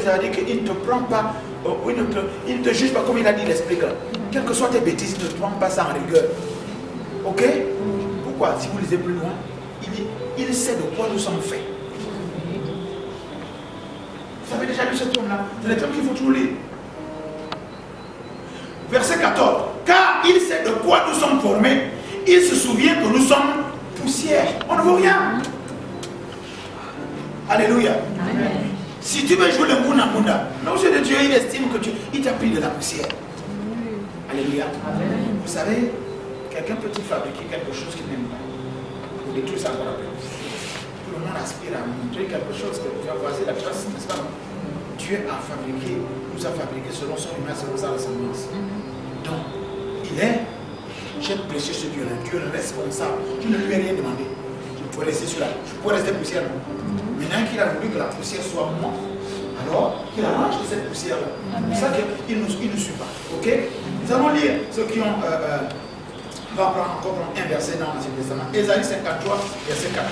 ça veut dire qu'il ne te prend pas, il ne te juge pas comme il a dit, il explique. Quelles que soient tes bêtises, il ne te prend pas ça en rigueur. Ok? Pourquoi? Si vous lisez plus loin, il dit, il sait de quoi nous sommes faits. Vous avez déjà lu ce tome-là? C'est le tome qu'il faut toujours lire. Verset 14. Car il sait de quoi nous sommes formés, il se souvient que nous sommes poussière. On ne vaut rien. Alléluia. Amen. Si tu veux jouer le Muna, l'ange de Dieu, il estime que il t'a pris de la poussière. Alléluia. Amen. Vous savez, quelqu'un peut-il fabriquer quelque chose qu'il n'aime pas pour détruire ça encore après. Tout le monde aspire à montrer quelque chose que tu as voici la trace, n'est-ce pas? Dieu a fabriqué, nous a fabriqué selon son image, selon sa ressemblance. Donc, il est, j'aime précieux ce Dieu-là, Dieu est responsable. Je ne lui ai rien demandé. Je pourrais rester sur la, je pourrais rester poussière. Maintenant qu'il a voulu que la poussière soit moi, alors qu'il arrange cette poussière-là. C'est pour ça qu'il ne suit pas. Ok? Nous allons lire ceux qui ont. On va prendre encore un verset dans l'Ancien Testament. Ésaïe 53, verset 4.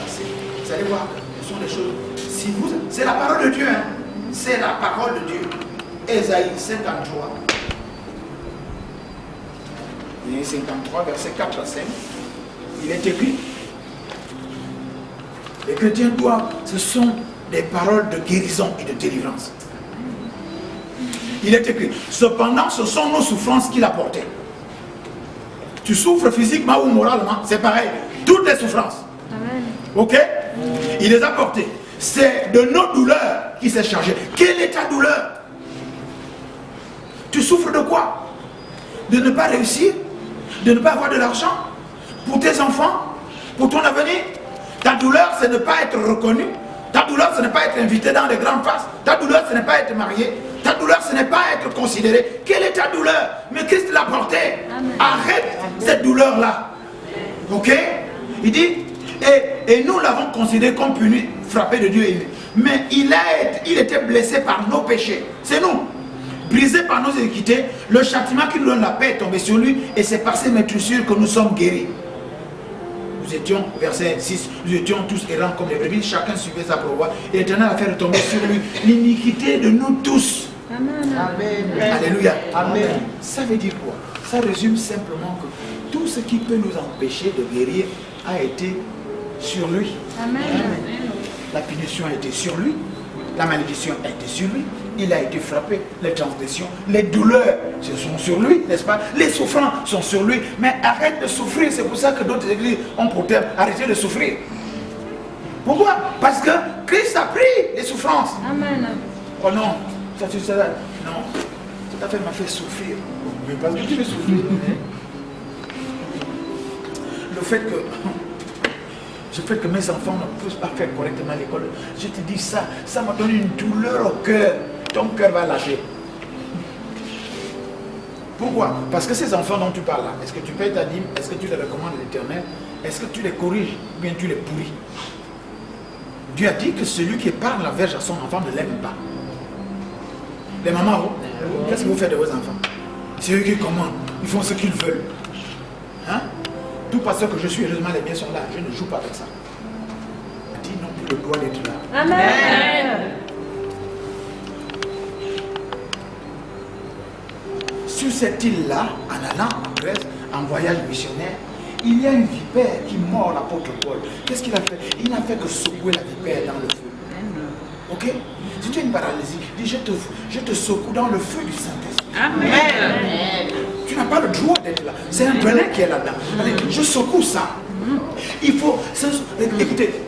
Vous allez voir que ce sont des choses. Si vous, c'est la parole de Dieu. Hein? C'est la parole de Dieu. Ésaïe 53. Ésaïe 53, verset 4 à 5. Il est écrit. Les chrétiens doivent, ce sont des paroles de guérison et de délivrance. Il est écrit, cependant ce sont nos souffrances qu'il a portées. Tu souffres physiquement ou moralement, c'est pareil. Toutes les souffrances. Amen. Ok? Il les a portées. C'est de nos douleurs qu'il s'est chargé. Quelle est ta douleur? Tu souffres de quoi? De ne pas réussir? De ne pas avoir de l'argent? Pour tes enfants? Pour ton avenir? Ta douleur, c'est ne pas être reconnu. Ta douleur, ce n'est pas être invité dans les grandes faces. Ta douleur, ce n'est pas être marié. Ta douleur, ce n'est pas être considéré. Quelle est ta douleur? Mais Christ l'a porté. Arrête cette douleur-là. Ok? Il dit, et nous l'avons considéré comme puni, frappé de Dieu élu. Mais il était blessé par nos péchés. C'est nous. Brisé par nos iniquités, le châtiment qui nous donne la paix est tombé sur lui. Et c'est par ses maîtrissures que nous sommes guéris. Nous étions, verset 6, nous étions tous errants comme les brebis, chacun suivait sa voie. Et l'Éternel a fait retomber sur lui l'iniquité de nous tous. Amen. Amen. Alléluia. Amen. Ça veut dire quoi? Ça résume simplement que tout ce qui peut nous empêcher de guérir a été sur lui. Amen. La punition a été sur lui. La malédiction a été sur lui. Il a été frappé. Les transgressions, les douleurs, ce sont sur lui, n'est-ce pas? Les souffrances sont sur lui. Mais arrête de souffrir. C'est pour ça que d'autres églises ont pour terme arrêtez de souffrir. Pourquoi? Parce que Christ a pris les souffrances. Amen. Oh non, ça tu sais, non, cette affaire m'a fait souffrir. Mais parce que tu veux souffrir. Le fait que mes enfants ne puissent pas faire correctement à l'école, je te dis ça, ça me donne une douleur au cœur. Ton cœur va lâcher. Pourquoi? Parce que ces enfants dont tu parles là, est-ce que tu payes ta dîme? Est-ce que tu les recommandes à l'Éternel? Est-ce que tu les corriges ou bien tu les pourris? Dieu a dit que celui qui parle la verge à son enfant ne l'aime pas. Les mamans, qu'est-ce que vous faites de vos enfants? C'est eux qui commandent, ils font ce qu'ils veulent. Hein? Tout pasteur que je suis, heureusement les miens sont là, je ne joue pas avec ça. Dis non plus le droit d'être là. Amen. Sur cette île-là, en allant en Grèce, en voyage missionnaire, il y a une vipère qui mord l'apôtre Paul. Qu'est-ce qu'il a fait? Il n'a fait que secouer la vipère dans le feu. Ok? Si tu as une paralysie, dis je te secoue dans le feu du Saint-Esprit. Amen. Tu n'as pas le droit d'être là. C'est un venin qui est là-dedans. Je secoue ça. Il faut... Écoutez,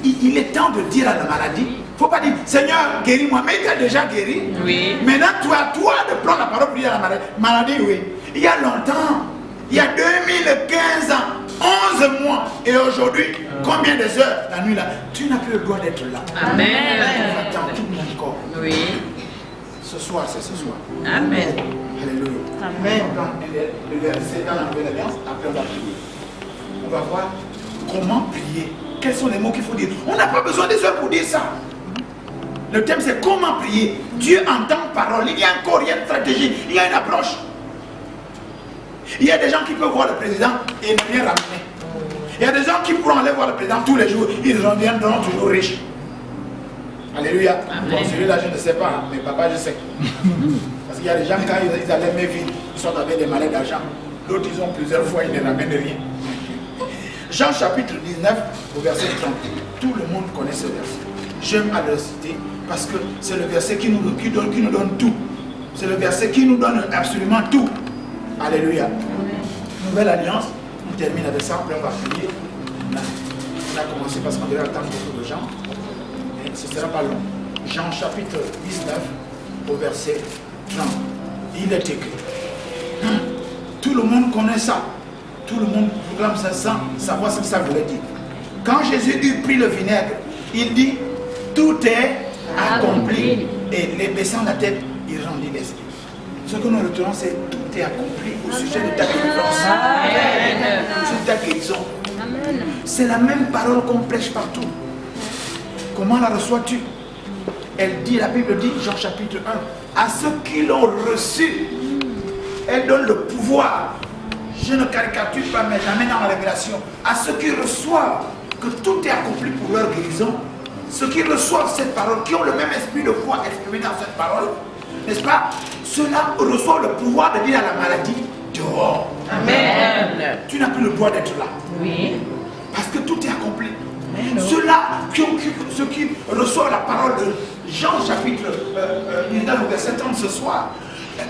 il est temps de dire à la maladie, il ne faut pas dire, Seigneur, guéris-moi. Mais il t'a déjà guéri. Oui. Maintenant, toi de prendre la parole pour dire à la maladie, oui. Il y a longtemps, il y a 2015 ans, 11 mois, et aujourd'hui, combien de heures la nuit là? Tu n'as plus le droit d'être là. Amen. Attends tout mon corps. Oui. Ce soir, c'est ce soir. Amen. Alléluia. Amen. Le verset dans la Nouvelle Alliance, après on va prier. On va voir comment prier. Quels sont les mots qu'il faut dire? On n'a pas besoin des heures pour dire ça. Le thème c'est comment prier. Dieu entend parole. Il y a encore, il y a une stratégie, il y a une approche. Il y a des gens qui peuvent voir le président et ne rien ramener. Il y a des gens qui pourront aller voir le président tous les jours. Ils reviendront toujours riches. Alléluia. Bon, celui-là, je ne sais pas, hein, mais papa, je sais. Parce qu'il y a des gens, quand ils allaient mes vies, ils sont avec des malais d'argent. D'autres, ils ont plusieurs fois, ils ne ramènent rien. Jean chapitre 19, au verset 30. Tout le monde connaît ce verset. J'aime à le citer parce que c'est le verset qui nous donne tout. C'est le verset qui nous donne absolument tout. Alléluia. Nouvelle alliance. On termine avec ça, après on va prier. On a commencé parce qu'on devait attendre beaucoup de gens. Et ce ne sera pas long. Jean chapitre 19, au verset 30. Il est écrit. Tout le monde connaît ça. Tout le monde proclame ça sans savoir ce que ça voulait dire. Quand Jésus eut pris le vinaigre, il dit, tout est accompli. Et les baissant la tête, il rendit l'esprit. Ce que nous retenons, c'est tout est accompli au sujet de ta délivrance. Sur ta guérison. C'est la même parole qu'on prêche partout. Comment la reçois-tu? Elle dit, la Bible dit, Jean chapitre 1, à ceux qui l'ont reçu, elle donne le pouvoir. Je ne caricature pas, mais jamais dans la révélation. À ceux qui reçoivent que tout est accompli pour leur guérison, ceux qui reçoivent cette parole, qui ont le même esprit de foi exprimé dans cette parole, n'est-ce pas? Ceux-là reçoivent le pouvoir de dire à la maladie, dehors. Amen. Tu n'as plus le droit d'être là. Oui. Parce que tout est accompli. Ceux-là, ceux qui reçoivent la parole de Jean chapitre 19, verset 30 ce soir,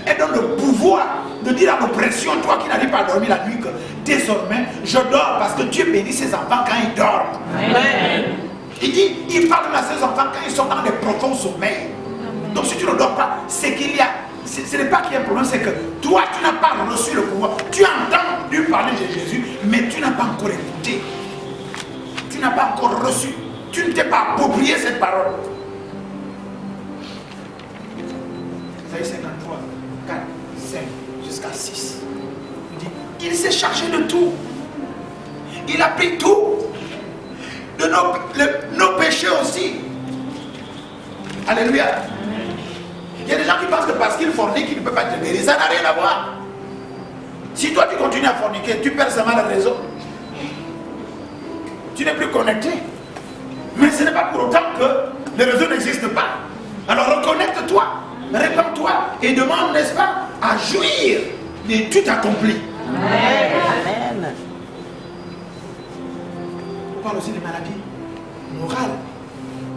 elle donne le pouvoir de dire à l'oppression, toi qui n'arrives pas à dormir la nuit, que désormais je dors parce que Dieu bénit ses enfants quand ils dorment. Amen. Il dit, il parle à ses enfants quand ils sont dans des profonds sommeils. Amen. Donc si tu ne dors pas, c'est qu'il y a, ce n'est pas qu'il y a un problème, c'est que toi tu n'as pas reçu le pouvoir. Tu as entendu parler de Jésus, mais tu n'as pas encore écouté. Tu n'as pas encore reçu. Tu ne t'es pas approprié cette parole. Isaïe 53, 4, 5, jusqu'à 6. Il dit, il s'est chargé de tout. Il a pris tout. De nos péchés aussi. Alléluia. Il y a des gens qui pensent que parce qu'ils forniquent, ils ne peuvent pas te guérir. Ça n'a rien à voir. Si toi tu continues à forniquer, tu perds seulement le réseau. Tu n'es plus connecté. Mais ce n'est pas pour autant que le réseau n'existe pas. Alors reconnecte-toi, répands-toi et demande, n'est-ce pas, à jouir de tout accompli. Amen. On parle aussi des maladies morales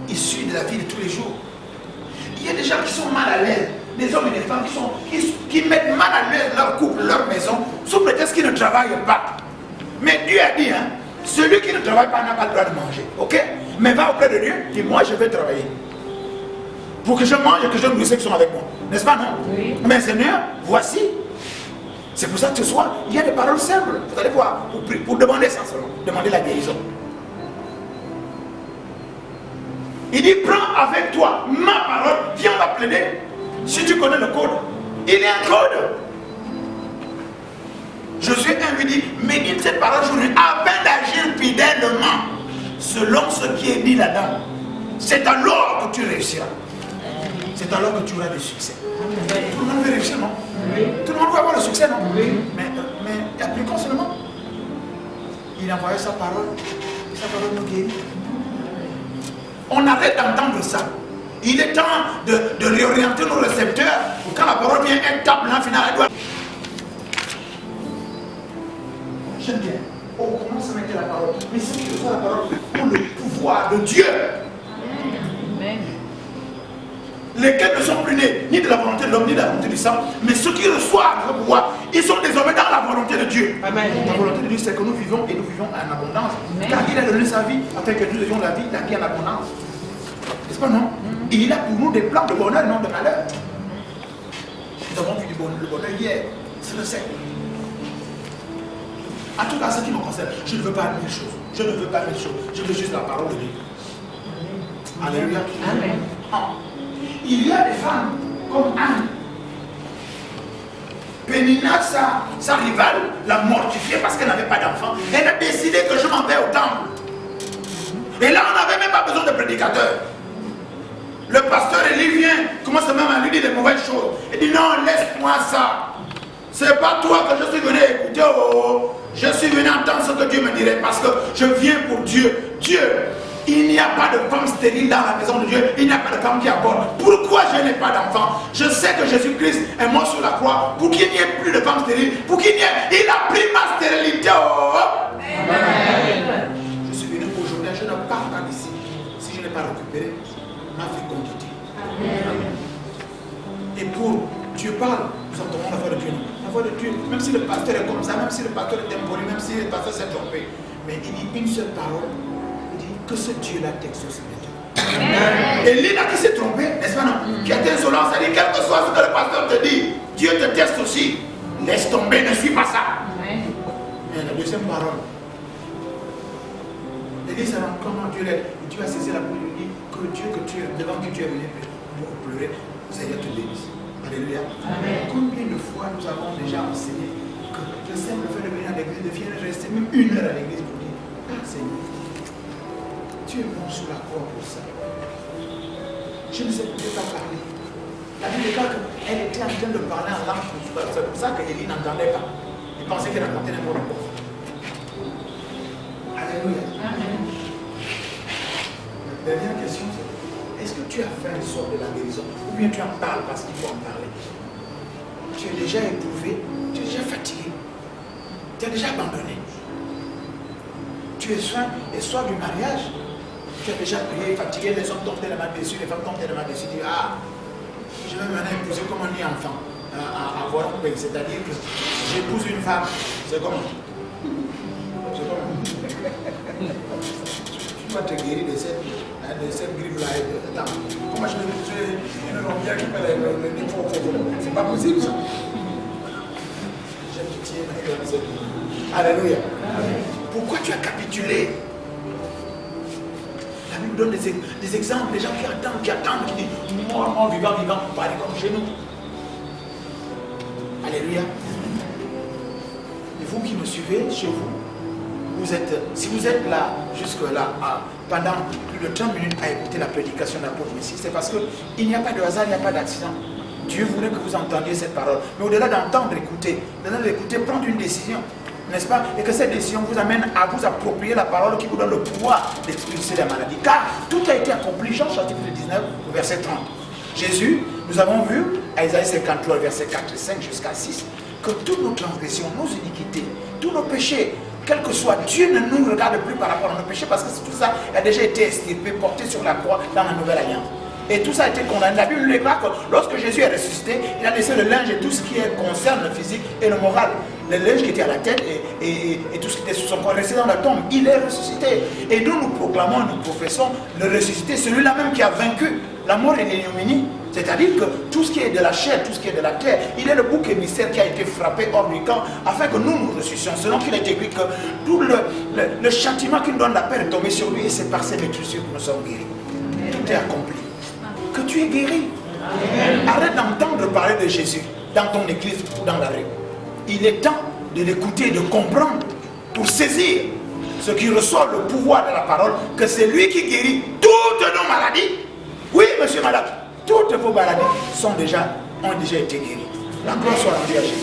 issues de la vie de tous les jours. Il y a des gens qui sont mal à l'aise, des hommes et des femmes qui mettent mal à l'aise leur couple, leur maison, sous prétexte qu'ils ne travaillent pas. Mais Dieu a dit, hein, celui qui ne travaille pas n'a pas le droit de manger. Ok? Mais va auprès de Dieu, dis moi je vais travailler. Pour que je mange et que je nourrisse ceux qui sont avec moi. N'est-ce pas, non? Oui. Mais Seigneur, voici. C'est pour ça que ce soir, il y a des paroles simples. Vous allez voir, pour demander ça seulement. Demander la guérison. Il dit, prends avec toi ma parole, viens on va plaider. Si tu connais le code, il y a un code. Josué 1 lui dit, médite cette parole aujourd'hui afin d'agir fidèlement selon ce qui est dit là-dedans. C'est alors que tu réussiras. C'est alors que tu auras du succès. Tout le monde veut réussir, non? Oui. Tout le monde veut avoir le succès, non? Oui. Mais appliquons seulement. Il a envoyé sa parole. Et sa parole nous guérit. On arrête d'entendre ça. Il est temps de réorienter nos récepteurs pour quand la parole vient, elle tape là, finalement, elle doit... J'aime bien. On commence à mettre la parole. Mais ceux qui reçoivent la parole ont le pouvoir de Dieu. Amen. Lesquels ne sont plus nés ni de la volonté de l'homme, ni de la volonté du sang. Mais ceux qui reçoivent le pouvoir, ils sont désormais dans la volonté de Dieu. Amen. La volonté de Dieu, c'est que nous vivons et nous vivons en abondance. Amen. Car il a donné sa vie afin que nous ayons la vie, la vie en abondance. N'est-ce pas, non? Et il a pour nous des plans de bonheur, non de malheur. Nous avons vu le bonheur hier. C'est le sait. En tout cas, ce qui me concerne, je ne veux pas mille choses. Je ne veux pas mille choses. Je veux juste la parole de Dieu. Alléluia. Amen. Il y a des femmes comme Anne. Pénina, sa rivale, l'a mortifiée parce qu'elle n'avait pas d'enfant. Elle a décidé que je m'en vais au temple. Et là, on n'avait même pas besoin de prédicateur. Le pasteur Élie vient, commence même à lui dire des mauvaises choses. Il dit non, laisse-moi ça. C'est pas toi que je suis venu écouter. Oh, je suis venu entendre ce que Dieu me dirait parce que je viens pour Dieu. Dieu, Il n'y a pas de femme stérile dans la maison de Dieu. Il n'y a pas de femme qui aborte. Pourquoi je n'ai pas d'enfant? Je sais que Jésus-Christ est mort sur la croix pour qu'il n'y ait plus de femmes stériles. Pour qu'il n'y ait... Il a pris ma stérilité. Oh. Amen. Je suis venu aujourd'hui. Je ne pars pas d'ici si je n'ai pas récupéré ma fécondité. Amen. Et pour Dieu parle, nous entendons la voix de Dieu. La voix de Dieu, même si le pasteur est comme ça, même si le pasteur est impoli, même si le pasteur s'est trompé, mais il dit une seule parole. Que ce Dieu-là t'exauce maintenant. Et Lina qui s'est trompé, n'est-ce pas non? Qui a été insolent, ça dit quel que soit ce que le pasteur te dit, Dieu te teste aussi. Laisse tomber, ne suis pas ça. Mais la deuxième parole. Élie se rend comment Dieu l'aide. Dieu a saisi la bouche et lui dit que le Dieu que tu es, devant qui tu es venu pour pleurer, Seigneur te bénisse. Alléluia. Amen. Combien de fois nous avons déjà enseigné que le simple fait de venir à l'église, de venir rester même une heure à l'église pour dire, ah Seigneur, tu es mort sur la croix pour ça. Je ne sais pas parler. La Bible déclare qu'elle était en train de parler en langue. C'est pour ça qu'Élie n'entendait pas. Il pensait qu'elle racontait n'importe quoi. Alléluia. Amen. La dernière question, c'est est-ce que tu as fait un sort de la guérison? Ou bien tu en parles parce qu'il faut en parler? Tu es déjà éprouvé, tu es déjà fatigué, tu as déjà abandonné. Tu es soin et soir du mariage. Tu as déjà prié, fatigué, les hommes tombent tellement dessus, les femmes tombent tellement dessus, tu dis, ah, je vais maintenant épouser comme on dit enfant, avoir un pays. C'est-à-dire que j'épouse une femme, c'est comment? C'est comment? Tu vas te guérir de cette grippe-là. Comment je vais épouser une rombière qui fait le nez fort? C'est pas possible ça. J'ai pitié, alléluia. Pourquoi tu as capitulé? La Bible donne des exemples, des gens qui attendent, qui disent mort, vivant, pour parler comme chez nous. Alléluia. Et vous qui me suivez chez vous, si vous êtes là, jusque-là, pendant plus de 30 minutes à écouter la prédication de l'apôtre Messie, c'est parce qu'il n'y a pas de hasard, il n'y a pas d'accident. Dieu voulait que vous entendiez cette parole. Mais au-delà d'entendre, écouter, prendre une décision. N'est-ce pas? Et que cette décision vous amène à vous approprier la parole qui vous donne le pouvoir d'expulser la maladie. Car tout a été accompli. Jean chapitre 19, verset 30. Jésus, nous avons vu, à Isaïe 53, verset 4 et 5 jusqu'à 6, que toutes nos transgressions, nos iniquités, tous nos péchés, quel que soit, Dieu ne nous regarde plus par rapport à nos péchés parce que tout ça a déjà été estirpé, porté sur la croix dans la nouvelle alliance. Et tout ça a été condamné. La Bible déclare que lorsque Jésus est ressuscité, il a laissé le linge et tout ce qui concerne le physique et le moral. Le linge qui était à la tête et tout ce qui était sur son corps resté dans la tombe. Il est ressuscité. Et nous proclamons, nous professons le ressuscité, celui-là même qui a vaincu la mort et l'ignominie. C'est-à-dire que tout ce qui est de la chair, tout ce qui est de la terre, il est le bouc émissaire qui a été frappé hors du camp afin que nous nous ressuscions. Selon qu'il a été écrit que tout le châtiment qui nous donne la paix est tombé sur lui et c'est par ses meurtrissures que nous sommes guéris. Tout est accompli. Que tu es guéri. Amen. Arrête d'entendre parler de Jésus dans ton église ou dans la rue. Il est temps de l'écouter, de comprendre pour saisir ce qui reçoit le pouvoir de la parole, que c'est lui qui guérit toutes nos maladies. Oui, monsieur, madame, toutes vos maladies ont déjà été guéries. La gloire soit rendue à Jésus.